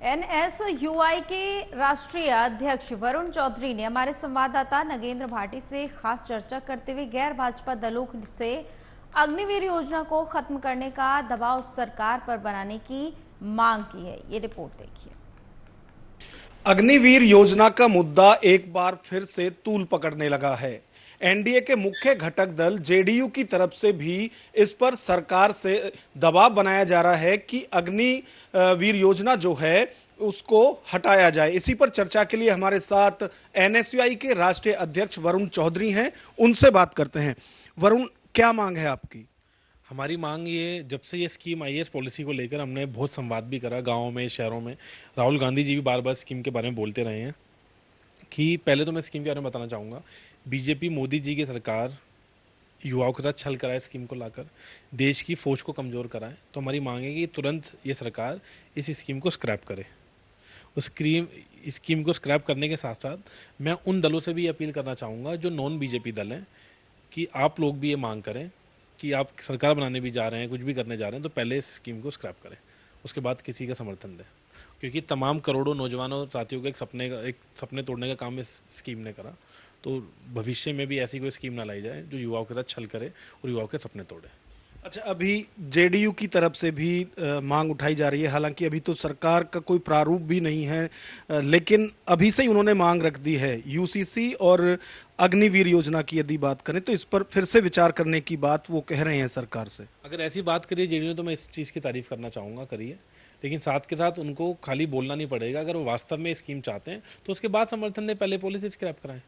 NSUI के राष्ट्रीय अध्यक्ष वरुण चौधरी ने हमारे संवाददाता नगेंद्र भाटी से खास चर्चा करते हुए गैर भाजपा दलों से अग्निवीर योजना को खत्म करने का दबाव सरकार पर बनाने की मांग की है। ये रिपोर्ट देखिए। अग्निवीर योजना का मुद्दा एक बार फिर से तूल पकड़ने लगा है। एनडीए के मुख्य घटक दल जेडीयू की तरफ से भी इस पर सरकार से दबाव बनाया जा रहा है कि अग्निवीर योजना जो है उसको हटाया जाए। इसी पर चर्चा के लिए हमारे साथ एनएसयूआई के राष्ट्रीय अध्यक्ष वरुण चौधरी हैं, उनसे बात करते हैं। वरुण, क्या मांग है आपकी? हमारी मांग ये, जब से ये स्कीम आई है, इस पॉलिसी को लेकर हमने बहुत संवाद भी करा गाँव में, शहरों में। राहुल गांधी जी भी बार बार स्कीम के बारे में बोलते रहे हैं कि पहले तो मैं स्कीम के बारे में बताना चाहूँगा, बीजेपी मोदी जी की सरकार युवाओं के साथ छल कराए, स्कीम को लाकर देश की फौज को कमज़ोर कराए। तो हमारी मांग है कि तुरंत ये सरकार इस स्कीम को स्क्रैप करे। उस स्कीम को स्क्रैप करने के साथ साथ मैं उन दलों से भी अपील करना चाहूँगा जो नॉन बीजेपी दल हैं कि आप लोग भी ये मांग करें कि आप सरकार बनाने भी जा रहे हैं, कुछ भी करने जा रहे हैं, तो पहले इस स्कीम को स्क्रैप करें, उसके बाद किसी का समर्थन दें। क्योंकि तमाम करोड़ों नौजवानों साथियों के एक सपने तोड़ने का काम इस स्कीम ने करा। तो भविष्य में भी ऐसी कोई स्कीम ना लाई जाए जो युवाओं के साथ छल करे और युवाओं के सपने तोड़े। अच्छा, अभी जेडीयू की तरफ से भी मांग उठाई जा रही है। हालांकि अभी तो सरकार का कोई प्रारूप भी नहीं है, लेकिन अभी से ही उन्होंने मांग रख दी है। यूसीसी और अग्निवीर योजना की यदि बात करें तो इस पर फिर से विचार करने की बात वो कह रहे हैं सरकार से। अगर ऐसी बात करिए जेडीयू ने, तो मैं इस चीज़ की तारीफ करना चाहूँगा, करिए। लेकिन साथ के साथ उनको खाली बोलना नहीं पड़ेगा। अगर वो वास्तव में स्कीम चाहते हैं तो उसके बाद समर्थन दें, पहले पॉलिसी स्क्रैप कराएं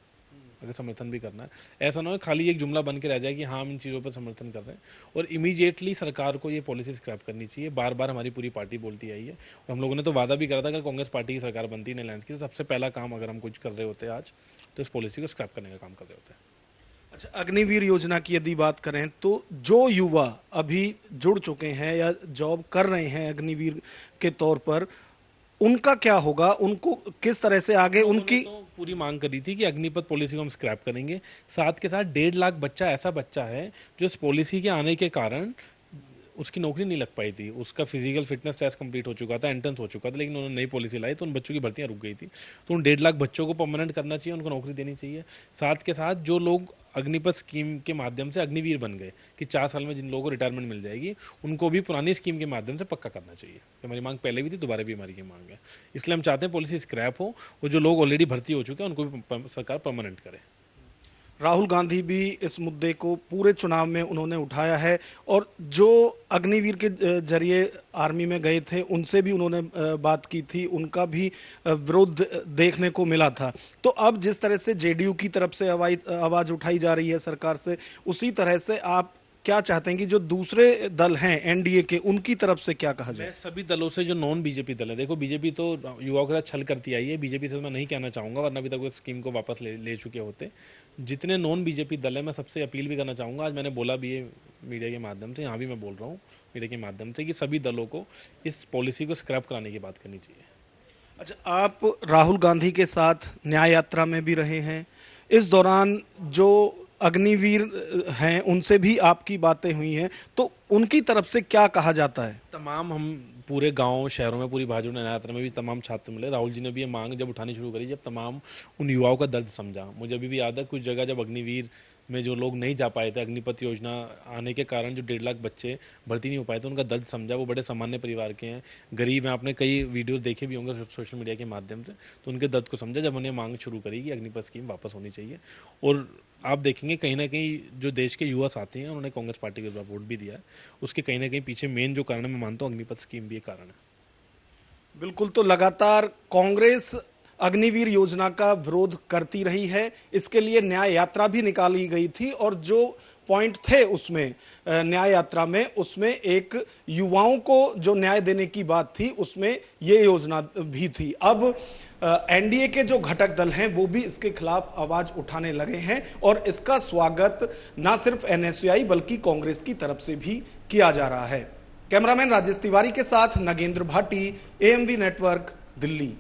अगर समर्थन भी करना है। ऐसा ना हो खाली एक जुमला बन के रह जाए कि हाँ हम इन चीज़ों पर समर्थन कर रहे हैं। और इमीडिएटली सरकार को ये पॉलिसी स्क्रैप करनी चाहिए। बार बार हमारी पूरी पार्टी बोलती आई है और हम लोगों ने तो वादा भी करा था अगर कांग्रेस पार्टी की सरकार बनती नेदरलैंड्स की, तो सबसे पहला काम अगर हम कुछ कर रहे होते आज, तो इस पॉलिसी को स्क्रैप करने का काम कर रहे होते हैं। अच्छा, अग्निवीर योजना की यदि बात करें तो जो युवा अभी जुड़ चुके हैं या जॉब कर रहे हैं अग्निवीर के तौर पर, उनका क्या होगा? उनको किस तरह से आगे उनकी तो पूरी मांग करी थी कि अग्निपथ पॉलिसी को हम स्क्रैप करेंगे। साथ के साथ 1.5 लाख बच्चा ऐसा बच्चा है जो इस पॉलिसी के आने के कारण उसकी नौकरी नहीं लग पाई थी। उसका फिजिकल फिटनेस टेस्ट कंप्लीट हो चुका था, एंट्रेंस हो चुका था, लेकिन उन्होंने नई पॉलिसी लाई तो उन बच्चों की भर्तियां रुक गई थी। तो उन 1.5 लाख बच्चों को परमानेंट करना चाहिए, उनको नौकरी देनी चाहिए। साथ के साथ जो लोग अग्निपथ स्कीम के माध्यम से अग्निवीर बन गए कि 4 साल में जिन लोगों को रिटायरमेंट मिल जाएगी, उनको भी पुरानी स्कीम के माध्यम से पक्का करना चाहिए। हमारी मांग पहले भी थी, दोबारा भी हमारी ये मांग है। इसलिए हम चाहते हैं पॉलिसी स्क्रैप हो और जो लोग ऑलरेडी भर्ती हो चुके हैं उनको भी सरकार परमानेंट करे। राहुल गांधी भी इस मुद्दे को पूरे चुनाव में उन्होंने उठाया है और जो अग्निवीर के जरिए आर्मी में गए थे उनसे भी उन्होंने बात की थी, उनका भी विरोध देखने को मिला था। तो अब जिस तरह से जेडीयू की तरफ से आवाज उठाई जा रही है सरकार से, उसी तरह से आप क्या चाहते हैं कि जो दूसरे दल हैं एनडीए के, उनकी तरफ से क्या कहा जाए? मैं सभी दलों से जो नॉन बीजेपी दल है, देखो बीजेपी तो युवाओं के साथ छल करती आई है, बीजेपी से मैं नहीं कहना चाहूँगा वरना अभी तक वो स्कीम को वापस ले चुके होते। जितने नॉन बीजेपी दल है मैं सबसे अपील भी करना चाहूँगा, आज मैंने बोला भी है मीडिया के माध्यम से, यहाँ भी मैं बोल रहा हूँ मीडिया के माध्यम से, कि सभी दलों को इस पॉलिसी को स्क्रैप कराने की बात करनी चाहिए। अच्छा, आप राहुल गांधी के साथ न्याय यात्रा में भी रहे हैं, इस दौरान जो अग्निवीर हैं उनसे भी आपकी बातें हुई हैं, तो उनकी तरफ से क्या कहा जाता है? तमाम हम पूरे गांव शहरों में, पूरी भाजपा न्याय यात्रा में भी तमाम छात्र मिले। राहुल जी ने भी ये मांग जब उठानी शुरू करी, जब तमाम उन युवाओं का दर्द समझा। मुझे अभी भी याद है कुछ जगह जब अग्निवीर में जो लोग नहीं जा पाए थे, अग्निपथ योजना आने के कारण जो 1.5 लाख बच्चे भर्ती नहीं हो पाए थे, उनका दर्द समझा। वो बड़े सामान्य परिवार के हैं, गरीब हैं, आपने कई वीडियो देखे भी होंगे सोशल मीडिया के माध्यम से, तो उनके दर्द को समझा जब उन्हें मांग शुरू करी कि अग्निपथ स्कीम वापस होनी चाहिए। और आप देखेंगे कहीं ना कहीं जो देश के युवा साथी हैं उन्होंने कांग्रेस पार्टी के खिलाफ वोट भी दिया है। उसके कहीं ना कहीं पीछे मेन जो कारण मैं मानता हूँ अग्निपथ स्कीम भी एक कारण है। बिल्कुल, तो लगातार कांग्रेस अग्निवीर योजना का विरोध करती रही है। इसके लिए न्याय यात्रा भी निकाली गई थी और जो पॉइंट थे उसमें न्याय यात्रा में, उसमें एक युवाओं को जो न्याय देने की बात थी उसमें ये योजना भी थी। अब एनडीए के जो घटक दल हैं वो भी इसके खिलाफ आवाज उठाने लगे हैं और इसका स्वागत ना सिर्फ एनएसयूआई बल्कि कांग्रेस की तरफ से भी किया जा रहा है। कैमरामैन राजेश तिवारी के साथ नगेंद्र भाटी, एएमवी नेटवर्क, दिल्ली।